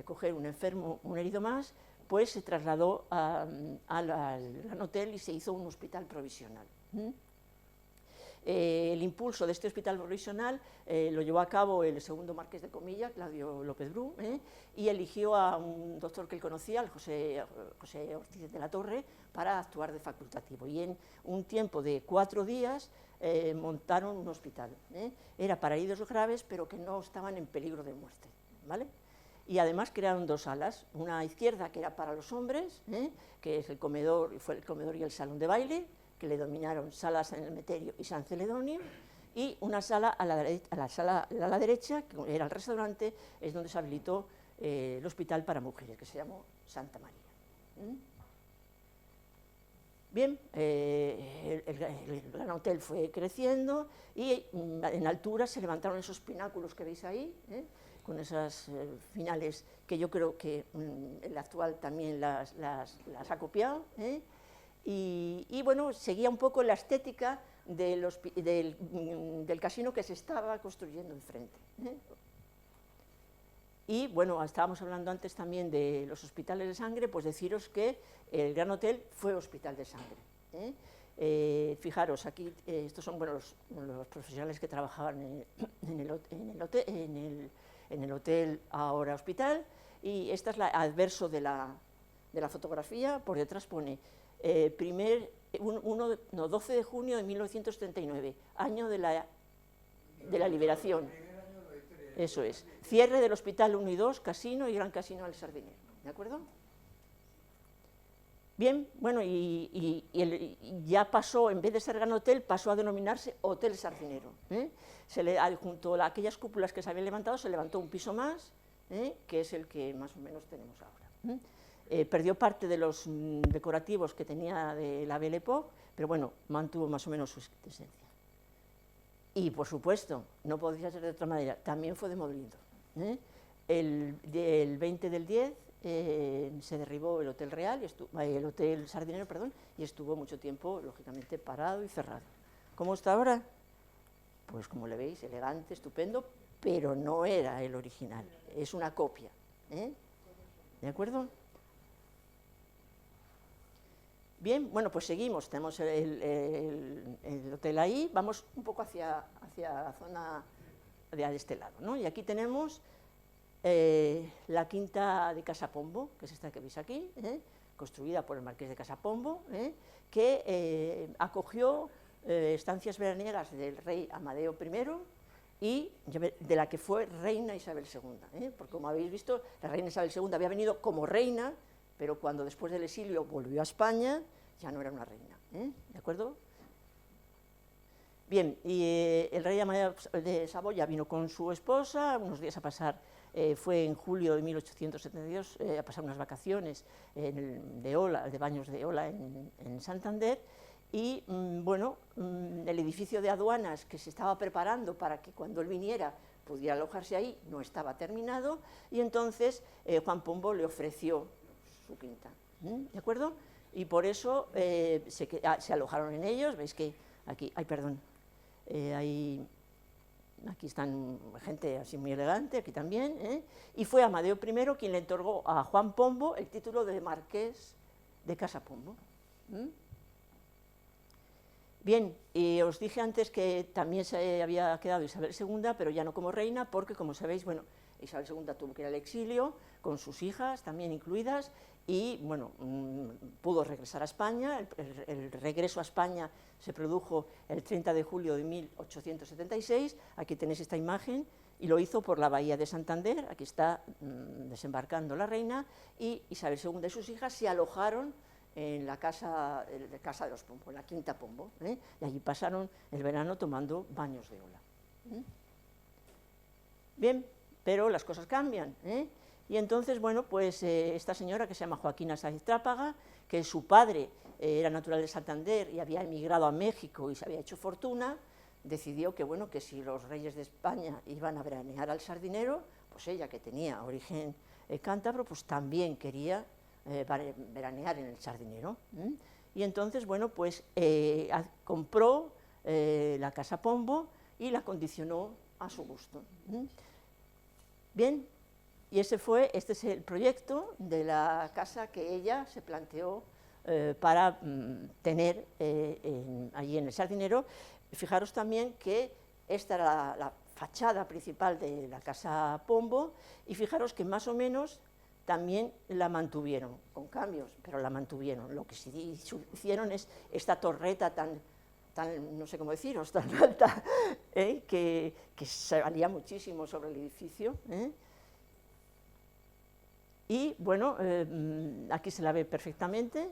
coger un enfermo, un herido más, pues se trasladó al Gran Hotel y se hizo un hospital provisional. El impulso de este hospital provisional lo llevó a cabo el segundo marqués de Comilla, Claudio López Bru, y eligió a un doctor que él conocía, el José Ortiz de la Torre, para actuar de facultativo. Y en un tiempo de 4 días montaron un hospital. Era para heridos graves, pero que no estaban en peligro de muerte, ¿vale? Y además crearon 2 salas, una izquierda que era para los hombres, que es el comedor, fue el comedor y el salón de baile, que le dominaron Sala San Emeterio y San Celedonio, y una sala a la derecha, que era el restaurante, es donde se habilitó el hospital para mujeres, que se llamó Santa María. Bien, el Gran Hotel fue creciendo y en altura se levantaron esos pináculos que veis ahí, con esas finales que yo creo que el actual también las ha copiado, y bueno, seguía un poco la estética del casino que se estaba construyendo enfrente. Y bueno, estábamos hablando antes también de los hospitales de sangre, pues deciros que el Gran Hotel fue hospital de sangre. Fijaros, aquí estos son bueno, los profesionales que trabajaban en el hotel, ahora hospital, y esta es al verso de la fotografía, por detrás pone 12 de junio de 1939, año de la liberación. Eso es, cierre del Hospital 1 y 2, Casino y Gran Casino del Sardinero, ¿de acuerdo? Bien, bueno, y ya pasó, en vez de ser Gran Hotel, pasó a denominarse Hotel Sardinero. Junto a aquellas cúpulas que se habían levantado, se levantó un piso más, que es el que más o menos tenemos ahora. Perdió parte de los decorativos que tenía de la Belle Époque, pero bueno, mantuvo más o menos su existencia. Y, por supuesto, no podría ser de otra manera, también fue demolido. El 20 del 10 se derribó el Hotel Real, el Hotel Sardinero, perdón, y estuvo mucho tiempo, lógicamente, parado y cerrado. ¿Cómo está ahora? Pues como le veis, elegante, estupendo, pero no era el original, es una copia. ¿De acuerdo? Bien, bueno, pues seguimos, tenemos el hotel ahí, vamos un poco hacia la zona de este lado, ¿no? Y aquí tenemos la quinta de Casapombo, que es esta que veis aquí, construida por el marqués de Casapombo, que acogió estancias veraniegas del rey Amadeo I y de la que fue reina Isabel II, porque como habéis visto, la reina Isabel II había venido como reina, pero cuando después del exilio volvió a España, ya no era una reina, ¿de acuerdo? Bien, y el rey de Saboya vino con su esposa, unos días a pasar, fue en julio de 1872, a pasar unas vacaciones de baños de ola en Santander, y bueno, el edificio de aduanas que se estaba preparando para que cuando él viniera pudiera alojarse ahí, no estaba terminado, y entonces Juan Pombo le ofreció su quinta, ¿de acuerdo? Y por eso se alojaron en ellos, veis que aquí, ay, perdón, aquí están gente así muy elegante, aquí también, y fue Amadeo I quien le otorgó a Juan Pombo el título de marqués de Casa Pombo. Bien, y os dije antes que también se había quedado Isabel II, pero ya no como reina, porque, como sabéis, bueno, Isabel II tuvo que ir al exilio, con sus hijas también incluidas, y, bueno, pudo regresar a España. El regreso a España se produjo el 30 de julio de 1876, aquí tenéis esta imagen, y lo hizo por la bahía de Santander, aquí está desembarcando la reina, y Isabel II y sus hijas se alojaron en la casa de los Pombo, en la quinta Pombo, y allí pasaron el verano tomando baños de ola. Bien, pero las cosas cambian, y entonces, bueno, pues esta señora que se llama Joaquina Sáenz Trápaga, que su padre era natural de Santander y había emigrado a México y se había hecho fortuna, decidió que, bueno, que si los reyes de España iban a veranear al Sardinero, pues ella, que tenía origen cántabro, pues también quería veranear en el Sardinero. Y entonces, bueno, pues compró la Casa Pombo y la condicionó a su gusto. Bien, y este es el proyecto de la casa que ella se planteó para tener allí en el Sardinero. Fijaros también que esta era la fachada principal de la Casa Pombo, y fijaros que más o menos también la mantuvieron, con cambios, pero la mantuvieron. Lo que sí hicieron es esta torreta tan no sé cómo deciros, tan alta, que se valía muchísimo sobre el edificio. Y bueno, aquí se la ve perfectamente,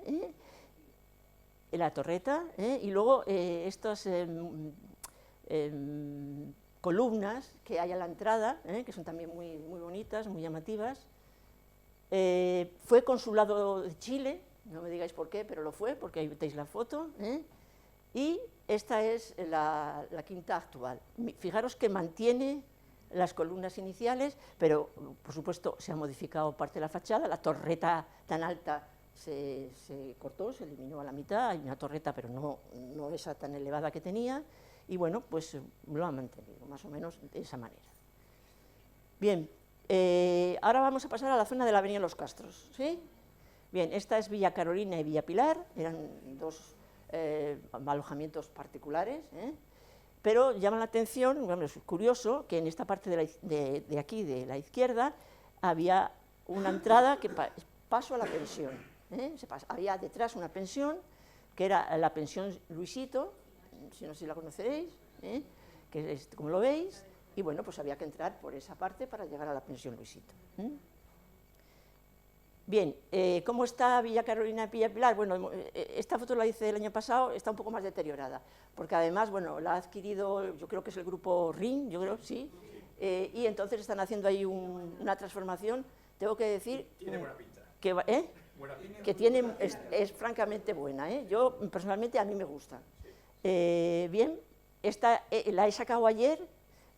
la torreta, y luego estas columnas que hay a la entrada, que son también muy bonitas, muy llamativas. Fue consulado de Chile, no me digáis por qué, pero lo fue, porque ahí veis la foto, y esta es la quinta actual. Fijaros que mantiene las columnas iniciales, pero por supuesto se ha modificado parte de la fachada, la torreta tan alta se cortó, se eliminó a la mitad, hay una torreta pero no esa tan elevada que tenía, y bueno, pues lo ha mantenido más o menos de esa manera. Bien, ahora vamos a pasar a la zona de la Avenida Los Castros, ¿sí? Bien, esta es Villa Carolina y Villa Pilar, eran dos alojamientos particulares, pero llama la atención, bueno, es curioso, que en esta parte de aquí, de la izquierda, había una entrada que paso a la pensión. Había detrás una pensión, que era la pensión Luisito, si no sé si la conoceréis, que es como lo veis, y bueno, pues había que entrar por esa parte para llegar a la pensión Luisito. Bien, ¿cómo está Villa Carolina y Villa Pilar? Bueno, esta foto la hice el año pasado, está un poco más deteriorada, porque además, bueno, la ha adquirido, yo creo que es el grupo RIN, yo creo, sí, y entonces están haciendo ahí una transformación. Tengo que decir Tiene buena pinta. Que tiene, es francamente buena, yo personalmente a mí me gusta. Bien, esta la he sacado ayer,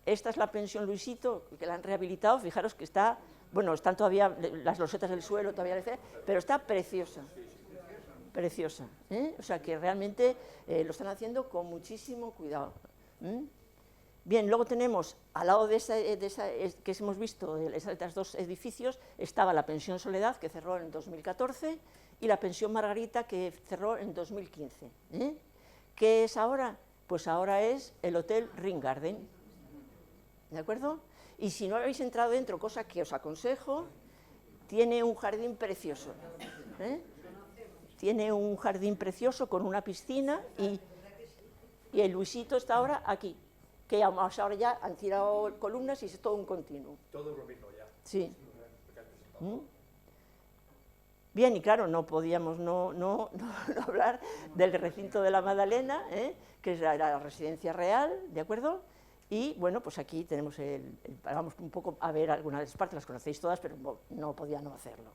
esta es la pensión Luisito, que la han rehabilitado, fijaros que está, bueno, están todavía las losetas del suelo, todavía, pero está preciosa, preciosa, o sea que realmente lo están haciendo con muchísimo cuidado. Bien, luego tenemos, al lado de esa que hemos visto, de estos dos edificios, estaba la pensión Soledad, que cerró en 2014, y la pensión Margarita, que cerró en 2015. ¿Qué es ahora? Pues ahora es el Hotel Ring Garden, ¿de acuerdo? Y si no habéis entrado dentro, cosa que os aconsejo, tiene un jardín precioso. Tiene un jardín precioso con una piscina, y el Luisito está ahora aquí, que ahora ya han tirado columnas y es todo un continuo. Todo lo mismo ya. Sí. Bien, y claro, no podíamos no hablar del recinto de la Magdalena, que era la residencia real, ¿de acuerdo? Y bueno, pues aquí tenemos vamos un poco a ver algunas de las partes, las conocéis todas, pero no podía no hacerlo.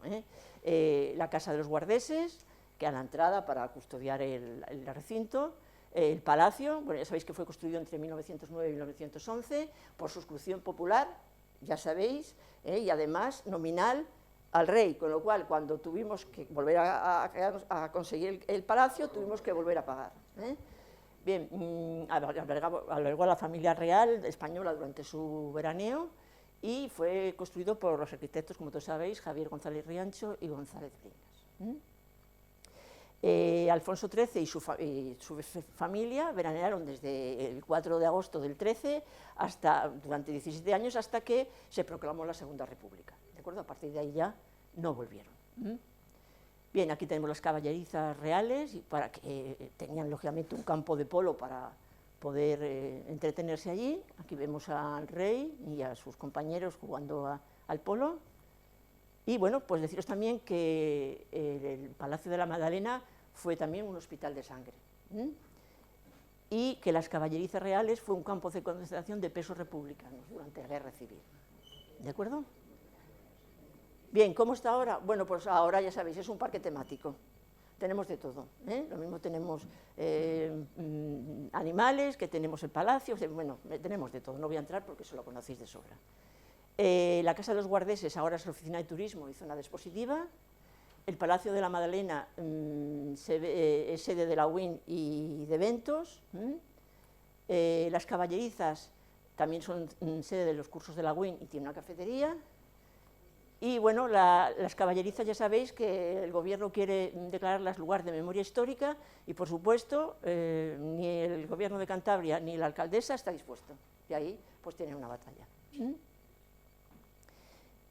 La casa de los guardeses, que a la entrada para custodiar el recinto, el palacio, bueno, ya sabéis que fue construido entre 1909 y 1911 por suscripción popular, ya sabéis, y además nominal al rey, con lo cual cuando tuvimos que volver a conseguir el palacio, tuvimos que volver a pagar. Bien, albergó a la familia real española durante su veraneo y fue construido por los arquitectos, como todos sabéis, Javier González Riancho y González Brinas. Alfonso XIII y su familia veranearon desde el 4 de agosto del 13 durante 17 años hasta que se proclamó la Segunda República. ¿De acuerdo? A partir de ahí ya no volvieron. Bien, aquí tenemos las caballerizas reales, para que tenían lógicamente un campo de polo para poder entretenerse allí. Aquí vemos al rey y a sus compañeros jugando al polo. Y bueno, pues deciros también que el Palacio de la Magdalena fue también un hospital de sangre. Y que las caballerizas reales fue un campo de concentración de presos republicanos durante la Guerra Civil. ¿De acuerdo? Bien, ¿cómo está ahora? Bueno, pues ahora ya sabéis, es un parque temático. Tenemos de todo, Lo mismo tenemos animales, que tenemos el palacio, bueno, tenemos de todo, no voy a entrar porque eso lo conocéis de sobra. La Casa de los Guardeses ahora es la oficina de turismo y zona de expositiva. El Palacio de la Magdalena es sede de la UIN y de eventos. Las caballerizas también son sede de los cursos de la UIN y tiene una cafetería. Y bueno, las caballerizas ya sabéis que el gobierno quiere declararlas lugar de memoria histórica y por supuesto ni el gobierno de Cantabria ni la alcaldesa está dispuesto. Y ahí pues tienen una batalla.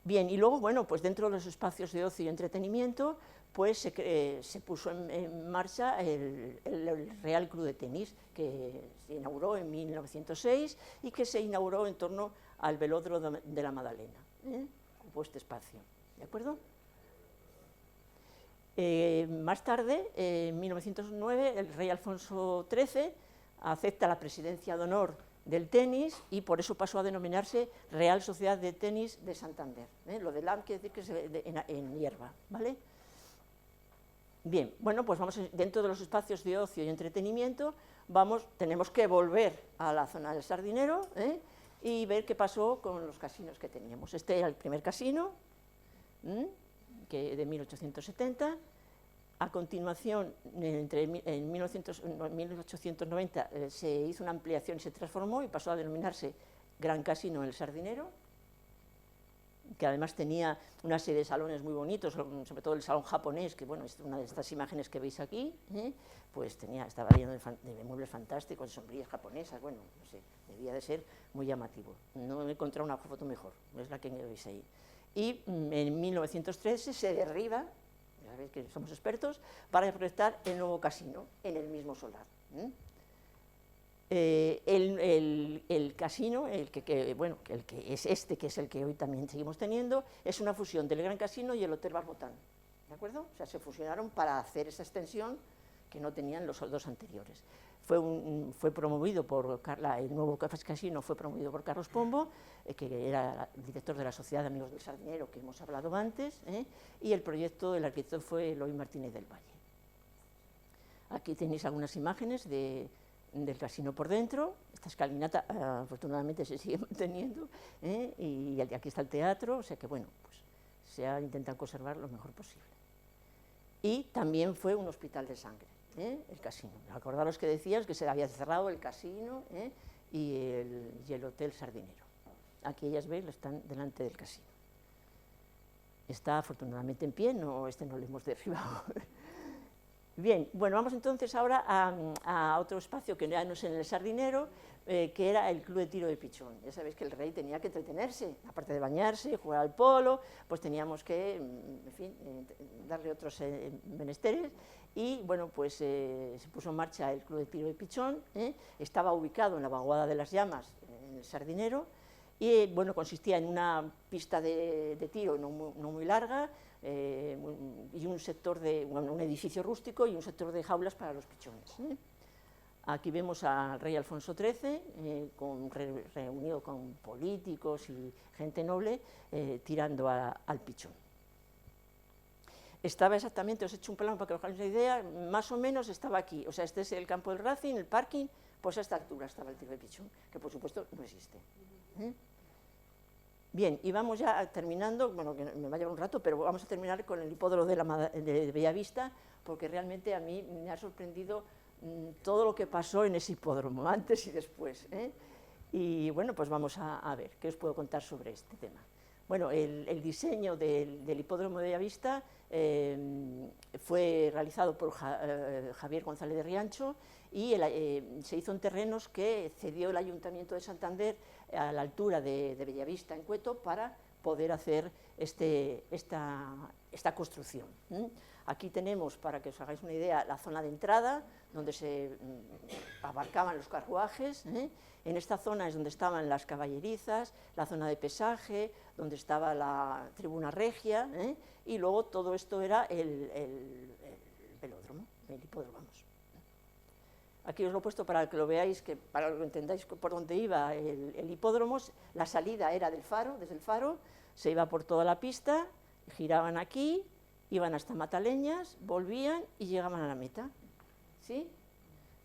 Bien, y luego, bueno, pues dentro de los espacios de ocio y entretenimiento, pues se puso en marcha el Real Club de Tenis, que se inauguró en 1906 y que se inauguró en torno al velódromo de la Magdalena. Ocupó este espacio, ¿de acuerdo? Más tarde, en 1909, el rey Alfonso XIII acepta la presidencia de honor del tenis y por eso pasó a denominarse Real Sociedad de Tenis de Santander. Lo de LAM quiere decir que es en hierba, ¿vale? Bien, bueno, pues vamos dentro de los espacios de ocio y entretenimiento, tenemos que volver a la zona del Sardinero y ver qué pasó con los casinos que teníamos. Este era el primer casino, de 1870. A continuación, en 1890 se hizo una ampliación y se transformó y pasó a denominarse Gran Casino El Sardinero, que además tenía una serie de salones muy bonitos, sobre todo el salón japonés, que bueno, es una de estas imágenes que veis aquí, pues estaba lleno de muebles fantásticos, de sombrillas japonesas, bueno, no sé, debía de ser muy llamativo. No he encontrado una foto mejor, es la que veis ahí. Y en 1913 se derriba, ya sabéis que somos expertos, para proyectar el nuevo casino en el mismo solar. El casino, el que es este, que es el que hoy también seguimos teniendo, es una fusión del Gran Casino y el Hotel Barbotán, ¿de acuerdo? O sea, se fusionaron para hacer esa extensión que no tenían los dos anteriores. Fue promovido por el nuevo casino fue promovido por Carlos Pombo, que era el director de la Sociedad de Amigos del Sardinero, que hemos hablado antes, y el proyecto del arquitecto fue Eloy Martínez del Valle. Aquí tenéis algunas imágenes del casino por dentro. Esta escalinata afortunadamente se sigue manteniendo, y aquí está el teatro, o sea que bueno, pues se ha intentado conservar lo mejor posible. Y también fue un hospital de sangre, el casino. Acordaros que decías que se había cerrado el casino y el Hotel Sardinero. Aquí ellas veis, están delante del casino. Está afortunadamente en pie, este no lo hemos derribado. Bien, bueno, vamos entonces ahora a otro espacio que ya no es en el Sardinero, que era el Club de Tiro de Pichón. Ya sabéis que el rey tenía que entretenerse, aparte de bañarse, jugar al polo, pues teníamos que, en fin, darle otros menesteres, y bueno, pues se puso en marcha el Club de Tiro de Pichón, estaba ubicado en la Vaguada de las Llamas, en el Sardinero, y bueno, consistía en una pista de tiro no muy larga, y un sector un edificio rústico y un sector de jaulas para los pichones. Aquí vemos al rey Alfonso XIII, reunido con políticos y gente noble, tirando al pichón. Estaba exactamente, os he hecho un plano para que os hagáis una idea, más o menos estaba aquí, o sea, este es el campo del Racing, el parking, pues a esta altura estaba el tiro de pichón, que por supuesto no existe. Bien, y vamos ya terminando, bueno, que me va a llevar un rato, pero vamos a terminar con el hipódromo de Bellavista, porque realmente a mí me ha sorprendido todo lo que pasó en ese hipódromo, antes y después. Y bueno, pues vamos a ver qué os puedo contar sobre este tema. Bueno, el diseño del hipódromo de Bellavista fue realizado por Javier González de Riancho y se hizo en terrenos que cedió el Ayuntamiento de Santander a la altura de Bellavista, en Cueto, para poder hacer esta construcción. Aquí tenemos, para que os hagáis una idea, la zona de entrada, donde se abarcaban los carruajes. En esta zona es donde estaban las caballerizas, la zona de pesaje, donde estaba la tribuna regia, y luego todo esto era el velódromo, el hipódromo. Vamos. Aquí os lo he puesto para que lo veáis, para que lo entendáis por dónde iba el hipódromo. La salida era del faro, desde el faro, se iba por toda la pista, giraban aquí, iban hasta Mataleñas, volvían y llegaban a la meta. ¿Sí?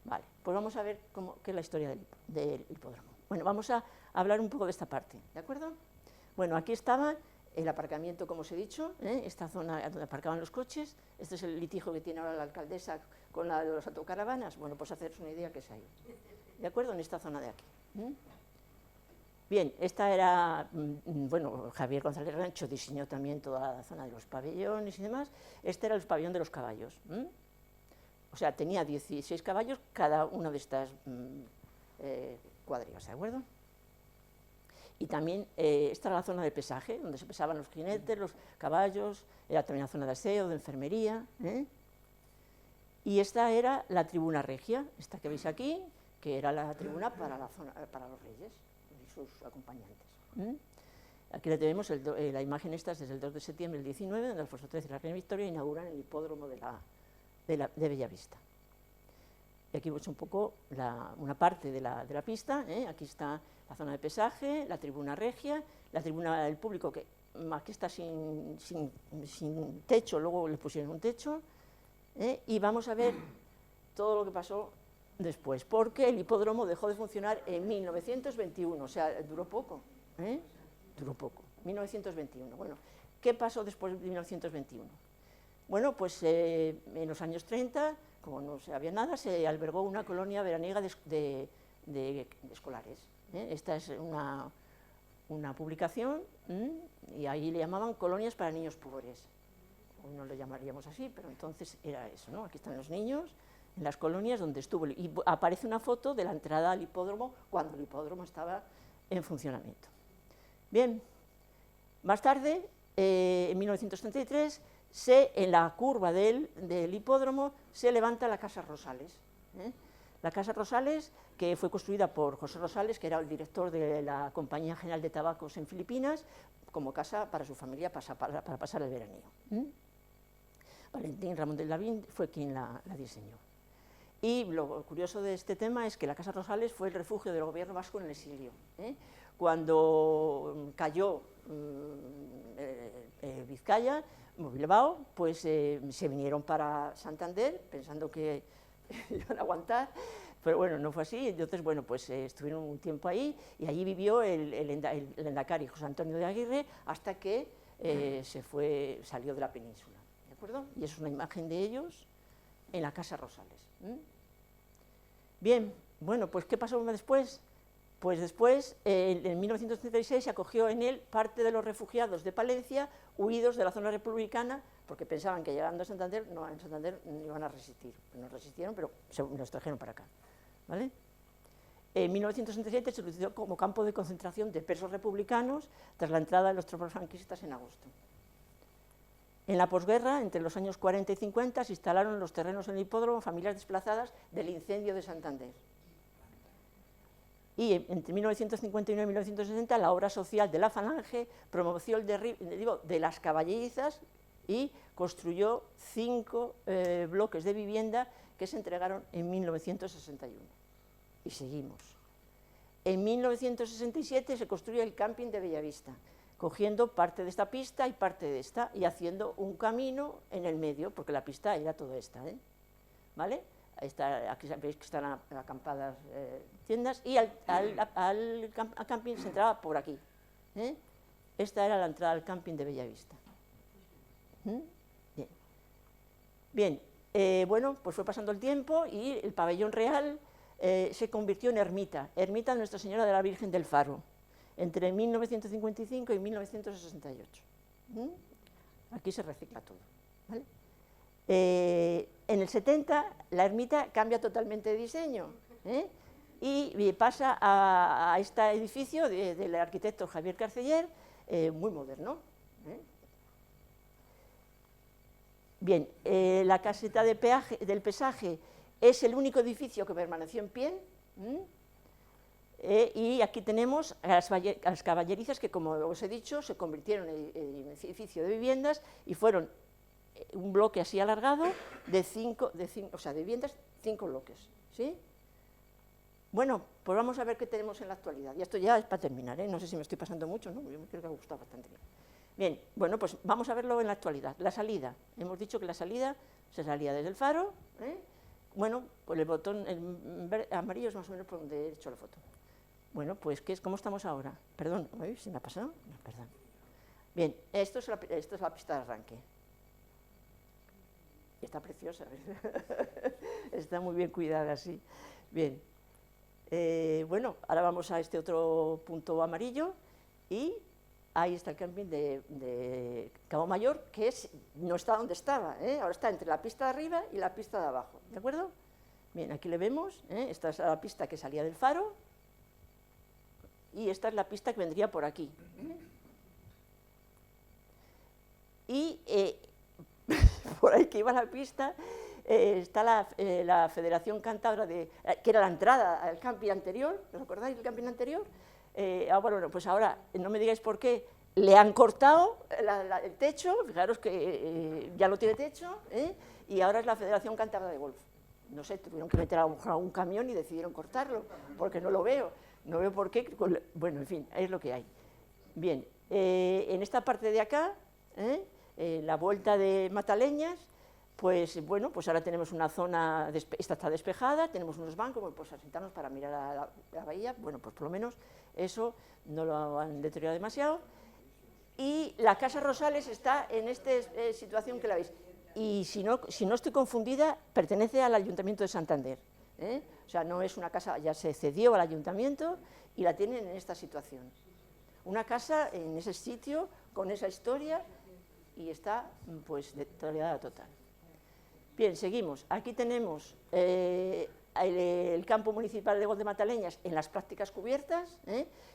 Vale, pues vamos a ver qué es la historia del hipódromo. Bueno, vamos a hablar un poco de esta parte, ¿de acuerdo? Bueno, aquí estaba el aparcamiento, como os he dicho, esta zona donde aparcaban los coches. Este es el litigio que tiene ahora la alcaldesa con las autocaravanas. Bueno, pues haceros una idea que es ahí, ¿de acuerdo? En esta zona de aquí. Bien, esta era, bueno, Javier González Rancho diseñó también toda la zona de los pabellones y demás. Este era el pabellón de los caballos. O sea, tenía 16 caballos cada una de estas cuadrigas, ¿de acuerdo? Y también esta era la zona de pesaje, donde se pesaban los jinetes, los caballos, era también la zona de aseo, de enfermería. Y esta era la tribuna regia, esta que veis aquí, que era la tribuna para los reyes y sus acompañantes. Aquí la tenemos, la imagen esta es desde el 2 de septiembre del 19, donde Alfonso XIII y la reina Victoria inauguran el hipódromo de Bellavista. Y aquí veis un poco una parte de la pista. Aquí está la zona de pesaje, la tribuna regia, la tribuna del público, que aquí está sin techo, luego le pusieron un techo, y vamos a ver todo lo que pasó después, porque el hipódromo dejó de funcionar en 1921, o sea, duró poco, duró poco, 1921. Bueno, ¿qué pasó después de 1921? Bueno, pues en los años 30, como no se había nada, se albergó una colonia veraniega de escolares. Esta es una publicación, y ahí le llamaban colonias para niños pobres. Hoy no lo llamaríamos así, pero entonces era eso, ¿no? Aquí están los niños en las colonias donde estuvo. Y aparece una foto de la entrada al hipódromo cuando el hipódromo estaba en funcionamiento. Bien, más tarde, en 1933, en la curva del hipódromo se levanta la Casa Rosales. La Casa Rosales, que fue construida por José Rosales, que era el director de la Compañía General de Tabacos en Filipinas, como casa para su familia para pasar el veraneo. Valentín Ramón de Lavín fue quien la diseñó. Y lo curioso de este tema es que la Casa Rosales fue el refugio del gobierno vasco en el exilio. Cuando cayó Vizcaya, Bilbao, pues se vinieron para Santander pensando que iban a aguantar, pero bueno, no fue así. Entonces, bueno, pues estuvieron un tiempo ahí y allí vivió el endacari José Antonio de Aguirre hasta que salió de la península, ¿de acuerdo? Y es una imagen de ellos en la Casa Rosales. Bien, bueno, pues ¿qué pasó después? Pues después, en 1936, se acogió en él parte de los refugiados de Palencia, huidos de la zona republicana, porque pensaban que llegando a Santander, no iban a resistir. No resistieron, pero los trajeron para acá. ¿Vale? En 1967 se utilizó como campo de concentración de presos republicanos tras la entrada de los tropas franquistas en agosto. En la posguerra, entre los años 40 y 50, se instalaron en los terrenos del hipódromo familias desplazadas del incendio de Santander. y entre 1959 y 1960 la obra social de la Falange promoció el derribo de las caballerizas y construyó 5 bloques de vivienda que se entregaron en 1961. Y seguimos. En 1967 se construye el camping de Bellavista, cogiendo parte de esta pista y parte de esta, y haciendo un camino en el medio, porque la pista era toda esta, ¿vale? Aquí veis que están acampadas tiendas, y al camping se entraba por aquí. Esta era la entrada al camping de Bellavista. Bien, bueno, pues fue pasando el tiempo y el pabellón real se convirtió en ermita de Nuestra Señora de la Virgen del Faro, entre 1955 y 1968. Aquí se recicla todo, ¿vale? En el 70 la ermita cambia totalmente de diseño, y pasa a este edificio del arquitecto Javier Carceller, muy moderno. Bien, la caseta de peaje, del pesaje es el único edificio que permaneció en pie, y aquí tenemos a las caballerizas que, como os he dicho, se convirtieron en edificio de viviendas y fueron un bloque así alargado de 5 viviendas, 5 bloques, ¿sí? Bueno, pues vamos a ver qué tenemos en la actualidad, y esto ya es para terminar, no sé si me estoy pasando mucho, ¿no? Yo creo que ha gustado bastante bien. Bien, bueno, pues vamos a verlo en la actualidad. La salida, hemos dicho que la salida se salía desde el faro, bueno, pues el botón amarillo es más o menos por donde he hecho la foto. Bueno, pues ¿cómo estamos ahora? Perdón, ¿se me ha pasado? No, perdón. Bien, esto es la pista de arranque. Está preciosa, está muy bien cuidada, sí. Bien, bueno, ahora vamos a este otro punto amarillo y ahí está el camping de Cabo Mayor, que no está donde estaba, ahora está entre la pista de arriba y la pista de abajo, ¿de acuerdo? Bien, aquí le vemos, esta es la pista que salía del faro y esta es la pista que vendría por aquí. Y por ahí que iba la pista está la Federación Cántabra, que era la entrada al camping anterior, ¿os acordáis del camping anterior? Bueno, pues ahora, no me digáis por qué, le han cortado el techo, fijaros que ya no tiene techo, y ahora es la Federación Cántabra de Golf. No sé, tuvieron que meter a un camión y decidieron cortarlo, porque no lo veo, no veo por qué, bueno, en fin, es lo que hay. Bien, en esta parte de acá, la vuelta de Mataleñas, pues bueno, pues ahora tenemos una zona, esta está despejada, tenemos unos bancos, bueno, pues a sentarnos para mirar a la bahía, bueno, pues por lo menos eso no lo han deteriorado demasiado. Y la Casa Rosales está en esta situación que la veis, y si no estoy confundida, pertenece al Ayuntamiento de Santander, o sea, no es una casa, ya se cedió al Ayuntamiento y la tienen en esta situación. Una casa en ese sitio, con esa historia, y está pues deteriorada total. Bien, seguimos. Aquí tenemos el campo municipal de Golf de Mataleñas en las prácticas cubiertas,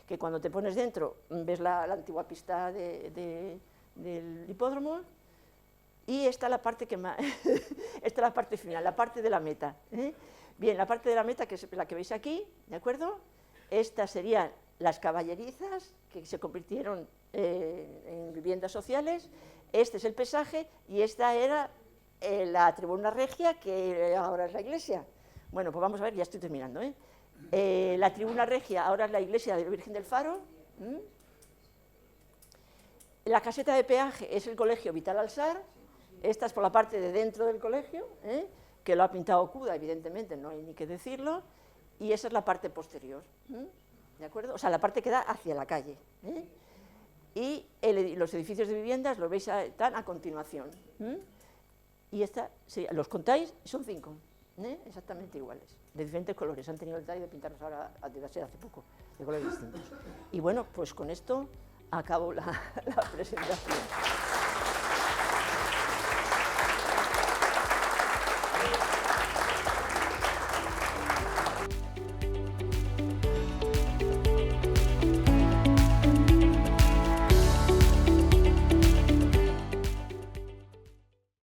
que cuando te pones dentro ves la antigua pista del hipódromo, y esta es la parte esta es la parte final, la parte de la meta. Bien, la parte de la meta, que es la que veis aquí, ¿de acuerdo? Estas serían las caballerizas, que se convirtieron en viviendas sociales. Este es el pesaje y esta era la tribuna regia, que ahora es la iglesia. Bueno, pues vamos a ver, ya estoy terminando. La tribuna regia ahora es la iglesia de la Virgen del Faro. La caseta de peaje es el colegio Vital Alsar. Esta es por la parte de dentro del colegio, que lo ha pintado Cuda, evidentemente, no hay ni que decirlo. Y esa es la parte posterior, ¿de acuerdo? O sea, la parte que da hacia la calle. Y los edificios de viviendas los veis están a continuación. Y esta, los contáis, son 5, exactamente iguales, de diferentes colores. Han tenido el detalle de pintarlos ahora, hace poco, de colores distintos. Y bueno, pues con esto acabo la presentación.